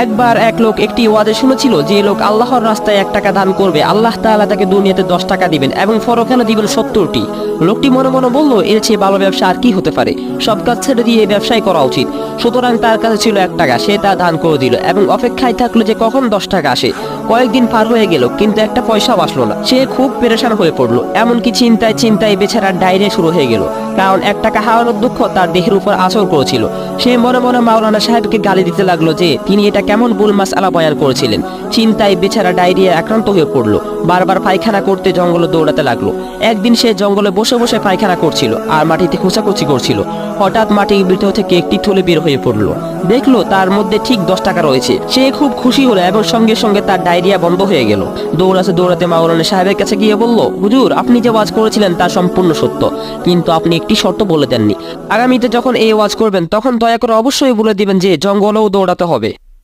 একবার এক লোক একটি ওয়াদে শুনেছিল যে লোক আল্লাহর রাস্তায় 1 টাকা দান করবে আল্লাহ তাআলা তাকে দুনিয়াতে 10 টাকা দিবেন এবং পরকালে দিবেন 70টি। লোকটি মনে মনে বলল, এর চেয়ে ভালো ব্যবসা আর কি হতে পারে, সব কাজ ছেড়ে দিয়ে এই ব্যবসায় করা উচিত। সুতরাং তার কাছে ছিল 1 টাকা, সে তা দান করে দিল এবং অপেক্ষায় থাকলো যে কখন 10 টাকা আসে। কয়েকদিন পার হয়ে গেল কিন্তু একটা পয়সাও আসলো না। সে খুব পেরেশান হয়ে পড়লো, এমনকি চিন্তায় চিন্তায় বেচারার ডায়রিয়া শুরু হয়ে গেল, কারণ 1 টাকা হারানোর দুঃখ তার দেহের উপর আছর করেছিল। সে মনে মনে মাওলানা সাহেবকে গালি দিতে লাগলো যে তিনি এটা কেমন ভুল মাসআলা বয়ান করেছিলেন। চিন্তায় বেচারা ডায়রিয়া আক্রান্ত হয়ে পড়লো, বারবার পায়খানা করতে জঙ্গলে দৌড়াতে লাগলো। একদিন সে জঙ্গলে বসে বসে পায়খানা করছিল আর মাটিতে খোঁচাখুচি করছিল। হঠাৎ মাটির ভিতর থেকে একটি থলে বের হয়ে পড়লো, দেখলো তার মধ্যে ঠিক 10 টাকা রয়েছে। সে খুব খুশি হলো এবং সঙ্গে সঙ্গে তার ডায়রিয়া বন্ধ হয়ে গেল। দৌড়াতে দৌড়াতে মাওলানা সাহেবের কাছে গিয়ে বলল, হুজুর, আপনি যে ওয়াজ করেছিলেন তা সম্পূর্ণ সত্য, কিন্তু আপনি একটি শর্ত বলে দেননি। আগামীতে যখন এই ওয়াজ করবেন তখন দয়া করে অবশ্যই বলে দিবেন যে জঙ্গলেও দৌড়াতে হবে।